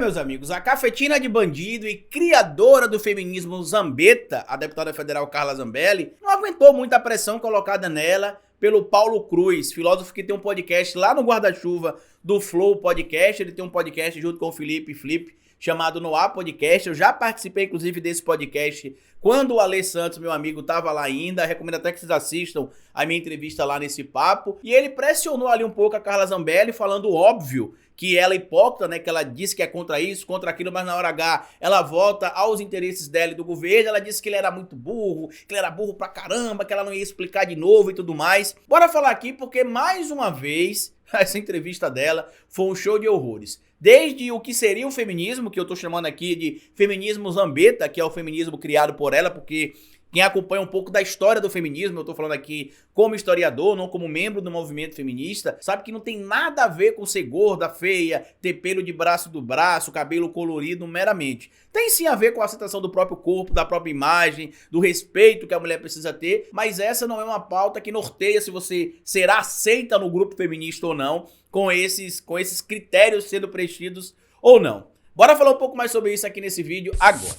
Meus amigos, a cafetina de bandido e criadora do feminismo Zambetta, a deputada federal Carla Zambelli, não aguentou muita pressão colocada nela pelo Paulo Cruz, filósofo que tem um podcast lá no guarda-chuva do Flow Podcast. Ele tem um podcast junto com o Felipe Flip, chamado Noá Podcast. Eu já participei, inclusive, desse podcast quando o Ale Santos, meu amigo, estava lá ainda. Recomendo até que vocês assistam a minha entrevista lá nesse papo. E ele pressionou ali um pouco a Carla Zambelli, falando óbvio que ela é hipócrita, né? Que ela disse que é contra isso, contra aquilo, mas na hora H ela volta aos interesses dela e do governo. Ela disse que ele era muito burro, que ele era burro pra caramba, que ela não ia explicar de novo e tudo mais. Bora falar aqui porque, mais uma vez, essa entrevista dela foi um show de horrores. Desde o que seria o feminismo, que eu tô chamando aqui de feminismo Zambetta, que é o feminismo criado por ela, porque quem acompanha um pouco da história do feminismo, eu tô falando aqui como historiador, não como membro do movimento feminista, sabe que não tem nada a ver com ser gorda, feia, ter pelo de braço do braço, cabelo colorido meramente. Tem sim a ver com a aceitação do próprio corpo, da própria imagem, do respeito que a mulher precisa ter, mas essa não é uma pauta que norteia se você será aceita no grupo feminista ou não, com esses critérios sendo preenchidos ou não. Bora falar um pouco mais sobre isso aqui nesse vídeo agora.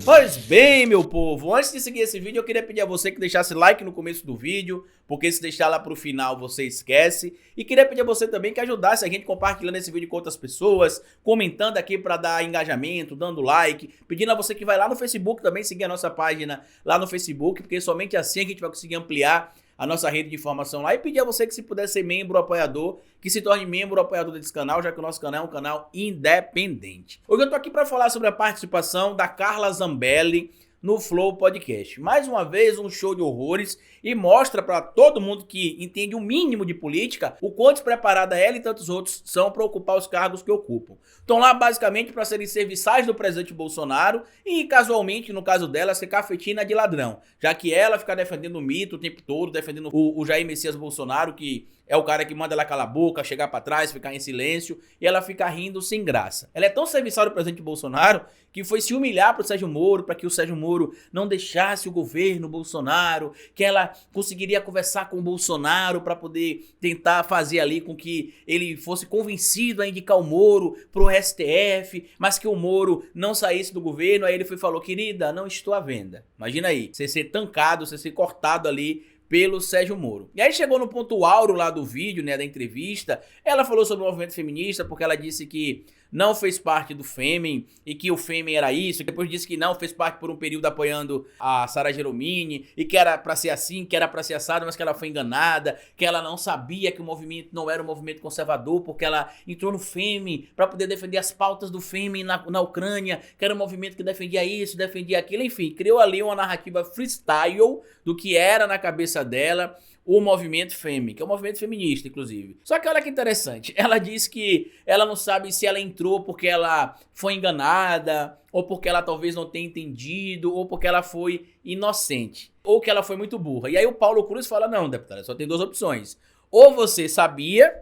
Pois bem, meu povo, antes de seguir esse vídeo, eu queria pedir a você que deixasse like no começo do vídeo, porque se deixar lá pro final você esquece. E queria pedir a você também que ajudasse a gente compartilhando esse vídeo com outras pessoas, comentando aqui para dar engajamento, dando like, pedindo a você que vai lá no Facebook também seguir a nossa página lá no Facebook, porque somente assim a gente vai conseguir ampliar a nossa rede de informação lá, e pedir a você que, se puder ser membro ou apoiador, que se torne membro ou apoiador desse canal, já que o nosso canal é um canal independente. Hoje eu tô aqui para falar sobre a participação da Carla Zambelli no Flow Podcast. Mais uma vez, um show de horrores, e mostra para todo mundo que entende o mínimo de política o quão despreparada ela e tantos outros são para ocupar os cargos que ocupam. Estão lá basicamente para serem serviçais do presidente Bolsonaro e, casualmente, no caso dela, ser cafetina de ladrão, já que ela fica defendendo o mito o tempo todo, defendendo o Jair Messias Bolsonaro, que é o cara que manda ela calar a boca, chegar pra trás, ficar em silêncio, e ela fica rindo sem graça. Ela é tão serviçal do presidente Bolsonaro que foi se humilhar pro Sérgio Moro, para que o Sérgio Moro não deixasse o governo Bolsonaro, que ela conseguiria conversar com o Bolsonaro para poder tentar fazer ali com que ele fosse convencido a indicar o Moro pro STF, mas que o Moro não saísse do governo. Aí ele falou, querida, não estou à venda. Imagina aí, você ser tancado, você ser cortado ali pelo Sérgio Moro. E aí chegou no ponto áureo lá do vídeo, né, da entrevista. Ela falou sobre o movimento feminista, porque ela disse que não fez parte do Fêmen e que o Fêmen era isso. Depois disse que não fez parte por um período apoiando a Sara Geromini e que era pra ser assim, que era pra ser assado, mas que ela foi enganada, que ela não sabia que o movimento não era um movimento conservador, porque ela entrou no Fêmen pra poder defender as pautas do Fêmen na Ucrânia, que era um movimento que defendia isso, defendia aquilo, enfim, criou ali uma narrativa freestyle do que era na cabeça dela o movimento Fêmen, que é um movimento feminista, inclusive. Só que olha que interessante, ela disse que ela não sabe se ela entrou porque ela foi enganada, ou porque ela talvez não tenha entendido, ou porque ela foi inocente, ou que ela foi muito burra. E aí o Paulo Cruz fala, não, deputada, só tem duas opções. Ou você sabia,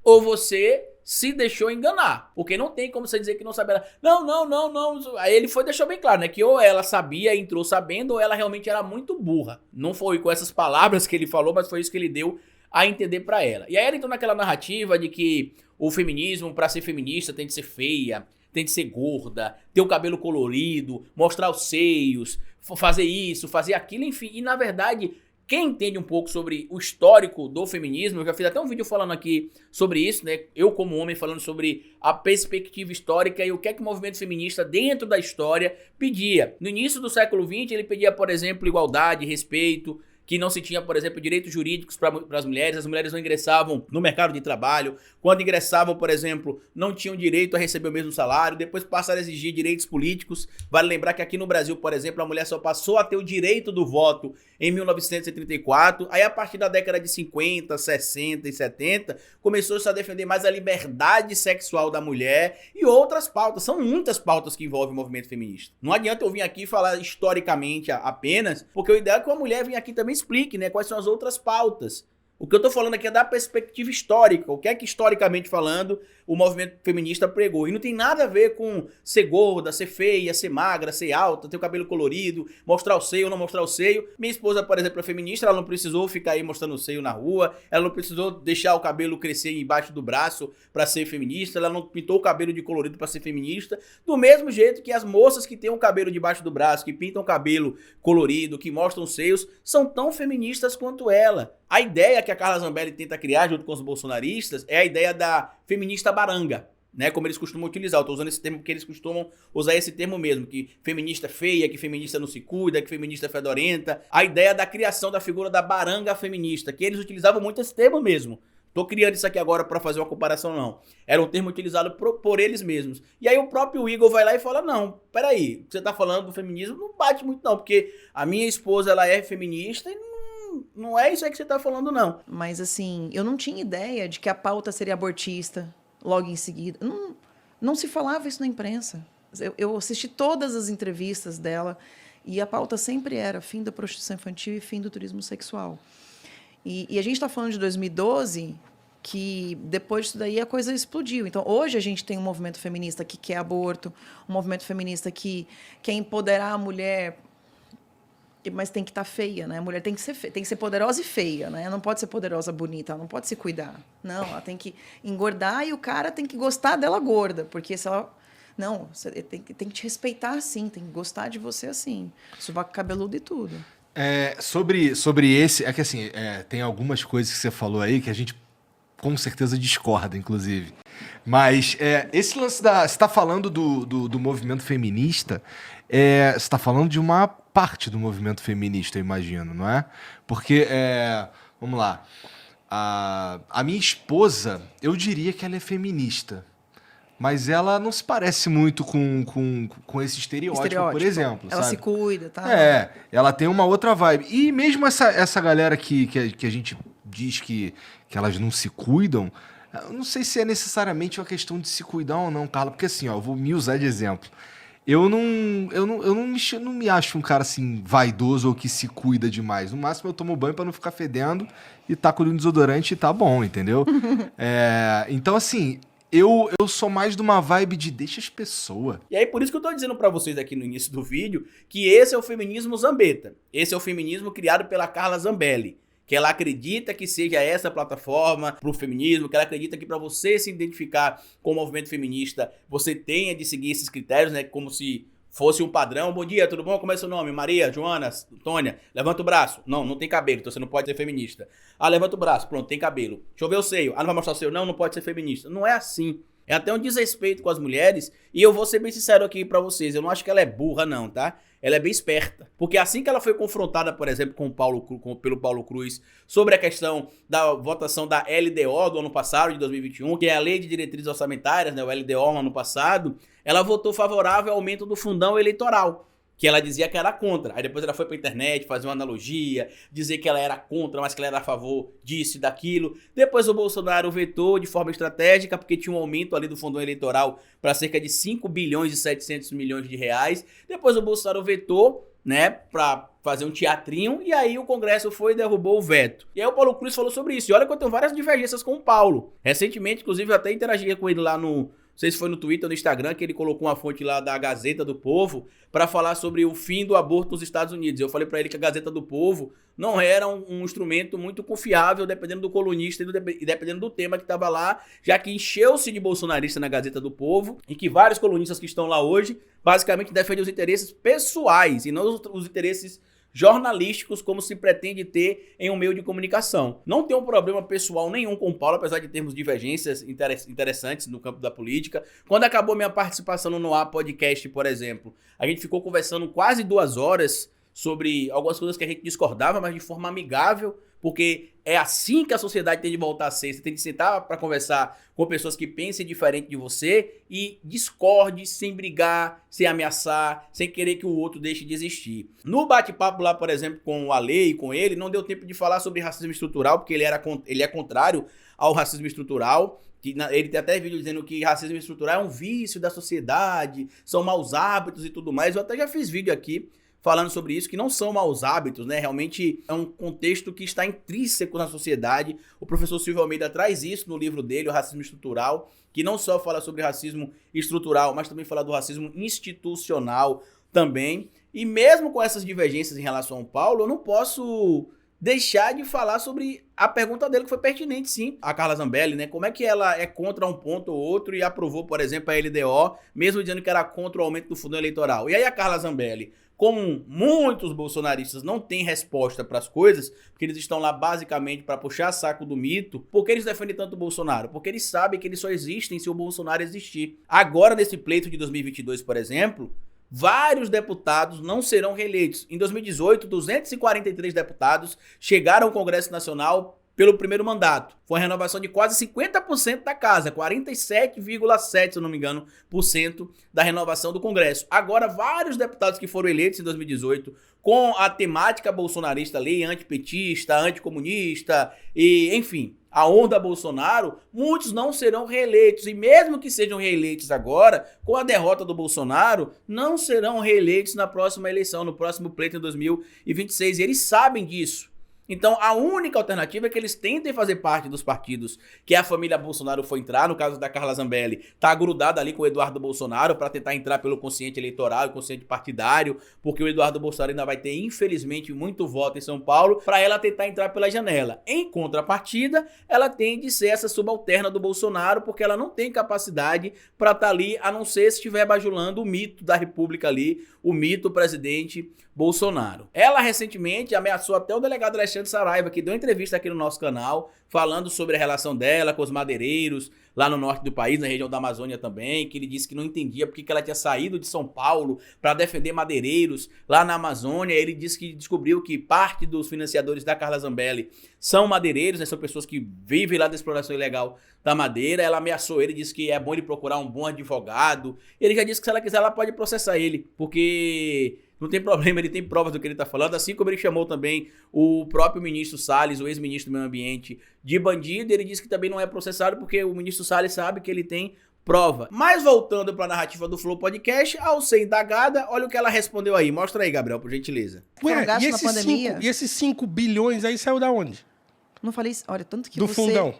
ou você se deixou enganar, porque não tem como você dizer que não sabia. Não. Aí ele deixou bem claro, né, que ou ela sabia, entrou sabendo, ou ela realmente era muito burra. Não foi com essas palavras que ele falou, mas foi isso que ele deu a entender pra ela. E aí ela entrou naquela narrativa de que o feminismo, pra ser feminista, tem de ser feia, tem de ser gorda, ter o cabelo colorido, mostrar os seios, fazer isso, fazer aquilo, enfim. E na verdade, quem entende um pouco sobre o histórico do feminismo, eu já fiz até um vídeo falando aqui sobre isso, né? Eu como homem falando sobre a perspectiva histórica e o que é que o movimento feminista dentro da história pedia. No início do século XX ele pedia, por exemplo, igualdade, respeito, que não se tinha, por exemplo, direitos jurídicos para as mulheres não ingressavam no mercado de trabalho. Quando ingressavam, por exemplo, não tinham direito a receber o mesmo salário. Depois passaram a exigir direitos políticos. Vale lembrar que aqui no Brasil, por exemplo, a mulher só passou a ter o direito do voto em 1934. Aí, a partir da década de 50, 60 e 70, começou-se a defender mais a liberdade sexual da mulher e outras pautas. São muitas pautas que envolvem o movimento feminista. Não adianta eu vir aqui falar historicamente apenas, porque o ideal é que uma mulher venha aqui também explique, né, quais são as outras pautas O que eu tô falando aqui é da perspectiva histórica. O que é que, historicamente falando, o movimento feminista pregou? E não tem nada a ver com ser gorda, ser feia, ser magra, ser alta, ter o cabelo colorido, mostrar o seio ou não mostrar o seio. Minha esposa, por exemplo, é feminista, ela não precisou ficar aí mostrando o seio na rua, ela não precisou deixar o cabelo crescer embaixo do braço pra ser feminista, ela não pintou o cabelo de colorido pra ser feminista. Do mesmo jeito que as moças que têm o cabelo debaixo do braço, que pintam o cabelo colorido, que mostram os seios, são tão feministas quanto ela. A ideia que a Carla Zambelli tenta criar junto com os bolsonaristas é a ideia da feminista baranga, né? Como eles costumam utilizar. Eu tô usando esse termo porque eles costumam usar esse termo mesmo, que feminista é feia, que feminista não se cuida, que feminista é fedorenta. A ideia da criação da figura da baranga feminista, que eles utilizavam muito esse termo mesmo. Tô criando isso aqui agora para fazer uma comparação, não. Era um termo utilizado por eles mesmos. E aí o próprio Igor vai lá e fala, não, peraí, o que você tá falando do feminismo não bate muito não, porque a minha esposa, ela é feminista e não é isso aí que você tá falando, não. Mas, assim, eu não tinha ideia de que a pauta seria abortista logo em seguida. Não se falava isso na imprensa. Eu assisti todas as entrevistas dela e a pauta sempre era fim da prostituição infantil e fim do turismo sexual. E a gente está falando de 2012, que depois disso daí a coisa explodiu. Então, hoje a gente tem um movimento feminista que quer aborto, um movimento feminista que quer empoderar a mulher, mas tem que estar feia, né? A mulher tem que ser poderosa e feia, né? Não pode ser poderosa bonita, ela não pode se cuidar. Não, ela tem que engordar e o cara tem que gostar dela gorda, porque se ela... Não, você tem que te respeitar assim, tem que gostar de você assim. Sovaco cabeludo e tudo. Sobre esse... É que assim, tem algumas coisas que você falou aí que a gente com certeza discorda, inclusive. Mas esse lance da... Você está falando do movimento feminista, você está falando de uma parte do movimento feminista, eu imagino, não é? Porque, vamos lá, a minha esposa, eu diria que ela é feminista, mas ela não se parece muito com esse estereótipo, por exemplo. Ela sabe? se cuida, tá? Ela tem uma outra vibe. E mesmo essa galera que a gente diz que elas não se cuidam, eu não sei se é necessariamente uma questão de se cuidar ou não, Carla, porque assim, ó, eu vou me usar de exemplo. Eu não me acho um cara assim vaidoso ou que se cuida demais. No máximo eu tomo banho pra não ficar fedendo e taco um desodorante e tá bom, entendeu? Então assim, eu sou mais de uma vibe de deixa as pessoas. E aí por isso que eu tô dizendo pra vocês aqui no início do vídeo que esse é o feminismo Zambetta. Esse é o feminismo criado pela Carla Zambelli. Que ela acredita que seja essa plataforma pro feminismo, que ela acredita que para você se identificar com o movimento feminista, você tenha de seguir esses critérios, né? Como se fosse um padrão. Bom dia, tudo bom? Como é seu nome? Maria, Joana, Antônia. Levanta o braço. Não tem cabelo, então você não pode ser feminista. Ah, levanta o braço. Pronto, tem cabelo. Deixa eu ver o seio. Ah, não vai mostrar o seio? Não pode ser feminista. Não é assim. É até um desrespeito com as mulheres. E eu vou ser bem sincero aqui pra vocês. Eu não acho que ela é burra, não, tá? Ela é bem esperta. Porque assim que ela foi confrontada, por exemplo, pelo Paulo Cruz, sobre a questão da votação da LDO do ano passado, de 2021, que é a Lei de Diretrizes Orçamentárias, né, o LDO no ano passado, ela votou favorável ao aumento do fundão eleitoral. Que ela dizia que era contra. Aí depois ela foi pra internet fazer uma analogia, dizer que ela era contra, mas que ela era a favor disso e daquilo. Depois o Bolsonaro vetou de forma estratégica, porque tinha um aumento ali do fundo eleitoral para cerca de 5 bilhões e 700 milhões de reais. Depois o Bolsonaro vetou, né, pra fazer um teatrinho, e aí o Congresso foi e derrubou o veto. E aí o Paulo Cruz falou sobre isso. E olha que eu tenho várias divergências com o Paulo. Recentemente, inclusive, eu até interagia com ele lá no... Não sei se foi no Twitter ou no Instagram, que ele colocou uma fonte lá da Gazeta do Povo para falar sobre o fim do aborto nos Estados Unidos. Eu falei para ele que a Gazeta do Povo não era um instrumento muito confiável, dependendo do colunista e dependendo do tema que estava lá, já que encheu-se de bolsonarista na Gazeta do Povo e que vários colunistas que estão lá hoje basicamente defendem os interesses pessoais e não os interesses jornalísticos como se pretende ter em um meio de comunicação. Não tenho um problema pessoal nenhum com o Paulo, apesar de termos divergências interessantes no campo da política. Quando acabou minha participação no Noir Podcast, por exemplo, a gente ficou conversando quase 2 horas sobre algumas coisas que a gente discordava, mas de forma amigável, porque é assim que a sociedade tem de voltar a ser. Você tem que sentar para conversar com pessoas que pensem diferente de você e discorde sem brigar, sem ameaçar, sem querer que o outro deixe de existir. No bate-papo lá, por exemplo, com o Ale e com ele, não deu tempo de falar sobre racismo estrutural, porque ele é contrário ao racismo estrutural. Ele tem até vídeo dizendo que racismo estrutural é um vício da sociedade, são maus hábitos e tudo mais. Eu até já fiz vídeo aqui falando sobre isso, que não são maus hábitos, né? Realmente é um contexto que está intrínseco na sociedade. O professor Silvio Almeida traz isso no livro dele, O Racismo Estrutural, que não só fala sobre racismo estrutural, mas também fala do racismo institucional também. E mesmo com essas divergências em relação ao Paulo, eu não posso deixar de falar sobre a pergunta dele, que foi pertinente, sim, a Carla Zambelli, né? Como é que ela é contra um ponto ou outro e aprovou, por exemplo, a LDO, mesmo dizendo que era contra o aumento do fundo eleitoral. E aí a Carla Zambelli, como muitos bolsonaristas não têm resposta para as coisas, porque eles estão lá basicamente para puxar saco do mito, por que eles defendem tanto o Bolsonaro? Porque eles sabem que eles só existem se o Bolsonaro existir. Agora, nesse pleito de 2022, por exemplo, vários deputados não serão reeleitos. Em 2018, 243 deputados chegaram ao Congresso Nacional pelo primeiro mandato. Foi uma renovação de quase 50% da casa, 47,7%, se eu não me engano, por cento da renovação do Congresso. Agora, vários deputados que foram eleitos em 2018 com a temática bolsonarista, lei antipetista, anticomunista e, enfim, a onda Bolsonaro, muitos não serão reeleitos. E mesmo que sejam reeleitos agora, com a derrota do Bolsonaro, não serão reeleitos na próxima eleição, no próximo pleito em 2026. E eles sabem disso. Então, a única alternativa é que eles tentem fazer parte dos partidos que a família Bolsonaro foi entrar. No caso da Carla Zambelli, tá grudada ali com o Eduardo Bolsonaro para tentar entrar pelo consciente eleitoral, consciente partidário, porque o Eduardo Bolsonaro ainda vai ter, infelizmente, muito voto em São Paulo, para ela tentar entrar pela janela. Em contrapartida, ela tem de ser essa subalterna do Bolsonaro, porque ela não tem capacidade para estar ali, a não ser se estiver bajulando o mito da República ali, o mito do presidente Bolsonaro. Ela recentemente ameaçou até o delegado Alexandre Saraiva, que deu entrevista aqui no nosso canal, falando sobre a relação dela com os madeireiros lá no norte do país, na região da Amazônia também, que ele disse que não entendia porque que ela tinha saído de São Paulo para defender madeireiros lá na Amazônia. Ele disse que descobriu que parte dos financiadores da Carla Zambelli são madeireiros, né? São pessoas que vivem lá da exploração ilegal da madeira. Ela ameaçou ele, disse que é bom ele procurar um bom advogado. Ele já disse que se ela quiser, ela pode processar ele, porque não tem problema, ele tem provas do que ele está falando, assim como ele chamou também o próprio ministro Salles, o ex-ministro do Meio Ambiente, de bandido. Ele disse que também não é processado porque o ministro Salles sabe que ele tem prova. Mas voltando para a narrativa do Flow Podcast, ao ser indagada, olha o que ela respondeu aí. Mostra aí, Gabriel, por gentileza. Ué, e esses 5 bilhões aí saiu da onde? Não falei isso. Olha, tanto que do fundão.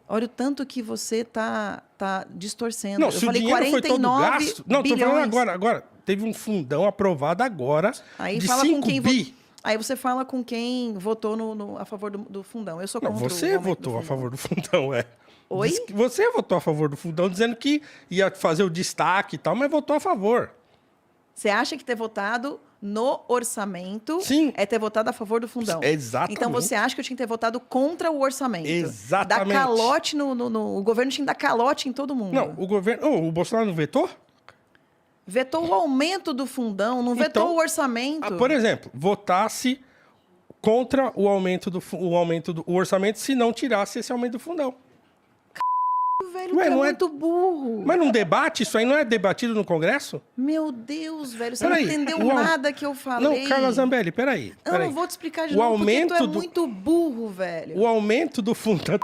Olha o tanto que você tá distorcendo. Não, eu se falei o dinheiro 49 foi todo gasto... Não, bilhões. tô falando agora. Teve um fundão aprovado agora aí de fala 5 com quem bi. Aí você fala com quem votou a favor do fundão. Eu sou contra Não, você votou a favor do fundão, é. Oi? Você votou a favor do fundão, dizendo que ia fazer o destaque e tal, mas votou a favor. Você acha que ter votado no orçamento Sim. é ter votado a favor do fundão? Exatamente. Então você acha que eu tinha que ter votado contra o orçamento? Exatamente. Dar calote o governo tinha que dar calote em todo mundo. Não, o Bolsonaro não vetou? Vetou o aumento do fundão, não vetou o orçamento. Por exemplo, votasse contra o aumento do orçamento se não tirasse esse aumento do fundão. Velho, não é muito burro. Mas num debate, isso aí não é debatido no Congresso? Meu Deus, velho, você não entendeu nada que eu falei. Não, Carla Zambelli, peraí. Eu não vou te explicar de novo, porque tu é muito burro, velho. O aumento do fundão...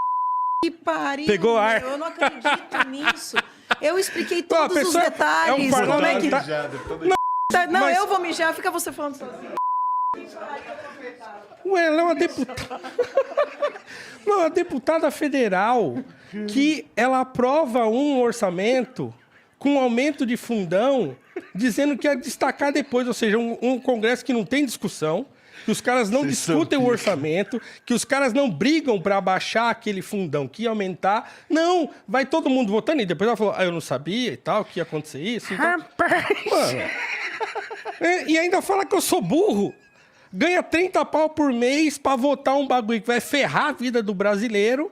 Que pariu, pegou ar. Eu não acredito nisso. Eu expliquei todos os detalhes. É um como é que... Não, mas... eu vou mijar, fica você falando sozinho. Ué, ela é uma deputada... Não, uma deputada federal que ela aprova um orçamento com aumento de fundão, dizendo que ia destacar depois, ou seja, um Congresso que não tem discussão, que os caras não discutem o orçamento, que os caras não brigam para abaixar aquele fundão que ia aumentar. Não, vai todo mundo votando e depois ela falou, eu não sabia e tal, que ia acontecer isso. Rapaz! Mano, e ainda fala que eu sou burro. Ganha 30 pau por mês pra votar um bagulho que vai ferrar a vida do brasileiro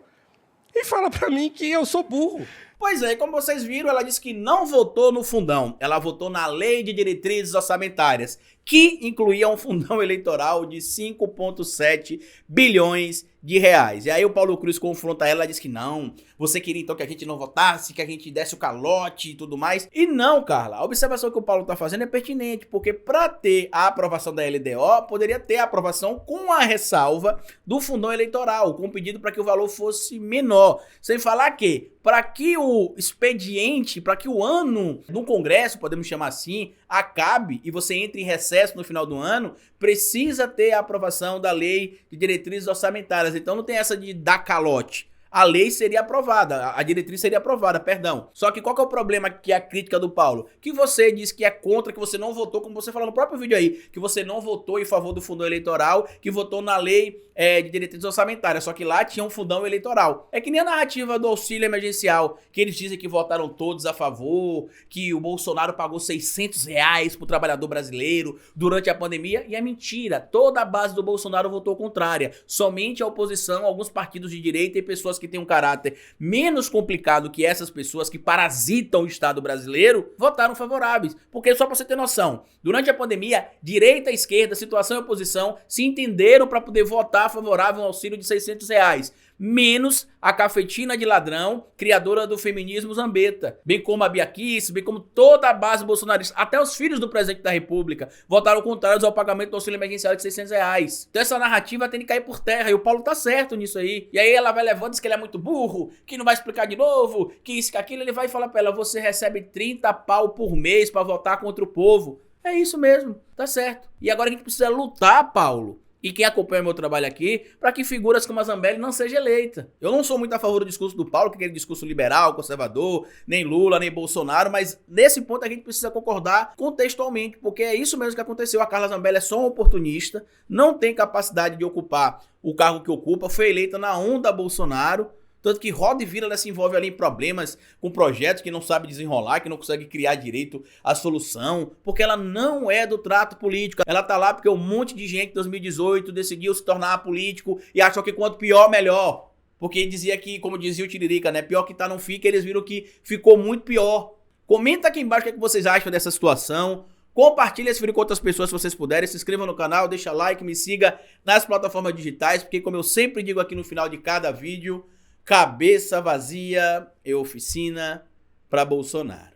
e fala pra mim que eu sou burro. Pois é, como vocês viram, ela disse que não votou no fundão. Ela votou na Lei de Diretrizes Orçamentárias, que incluía um fundão eleitoral de 5,7 bilhões de reais. E aí o Paulo Cruz confronta ela, diz que não, você queria então que a gente não votasse, que a gente desse o calote e tudo mais. E não, Carla, a observação que o Paulo tá fazendo é pertinente, porque para ter a aprovação da LDO, poderia ter a aprovação com a ressalva do fundão eleitoral, com o pedido para que o valor fosse menor. Sem falar que, para que o expediente, para que o ano no Congresso, podemos chamar assim, acabe e você entre em recesso no final do ano, precisa ter a aprovação da lei de diretrizes orçamentárias. Então não tem essa de dar calote. A lei seria aprovada, a diretriz seria aprovada, perdão. Só que qual que é o problema que é a crítica do Paulo? Que você diz que é contra, que você não votou, como você falou no próprio vídeo aí, que você não votou em favor do fundão eleitoral, que votou na lei de diretrizes orçamentárias, só que lá tinha um fundão eleitoral. É que nem a narrativa do auxílio emergencial, que eles dizem que votaram todos a favor, que o Bolsonaro pagou R$600 pro trabalhador brasileiro durante a pandemia, e é mentira. Toda a base do Bolsonaro votou contrária. Somente a oposição, alguns partidos de direita e pessoas que têm um caráter menos complicado que essas pessoas que parasitam o Estado brasileiro, votaram favoráveis. Porque, só pra você ter noção, durante a pandemia, direita e esquerda, situação e oposição, se entenderam para poder votar favorável ao auxílio de R$600, menos a cafetina de ladrão, criadora do feminismo Zambetta, bem como a Bia Kicis, bem como toda a base bolsonarista, até os filhos do presidente da república, votaram contrários ao pagamento do auxílio emergencial de R$600. Então essa narrativa tem que cair por terra, e o Paulo tá certo nisso aí. E aí ela vai levando, diz que ele é muito burro, que não vai explicar de novo, que isso, que aquilo, ele vai falar pra ela, você recebe 30 pau por mês pra votar contra o povo. É isso mesmo, tá certo. E agora a gente precisa lutar, Paulo, e quem acompanha meu trabalho aqui, para que figuras como a Zambelli não seja eleita. Eu não sou muito a favor do discurso do Paulo, que é aquele discurso liberal, conservador, nem Lula, nem Bolsonaro, mas nesse ponto a gente precisa concordar contextualmente, porque é isso mesmo que aconteceu. A Carla Zambelli é só uma oportunista, não tem capacidade de ocupar o cargo que ocupa, foi eleita na onda Bolsonaro, tanto que roda e vira, ela se envolve ali em problemas com projetos que não sabe desenrolar, que não consegue criar direito à solução, porque ela não é do trato político. Ela tá lá porque um monte de gente em 2018 decidiu se tornar político e achou que quanto pior, melhor. Porque dizia que, como dizia o Tiririca, né? Pior que tá não fica, eles viram que ficou muito pior. Comenta aqui embaixo o que vocês acham dessa situação. Compartilhe esse vídeo com outras pessoas se vocês puderem. Se inscreva no canal, deixa like, me siga nas plataformas digitais, porque como eu sempre digo aqui no final de cada vídeo, cabeça vazia é oficina para Bolsonaro.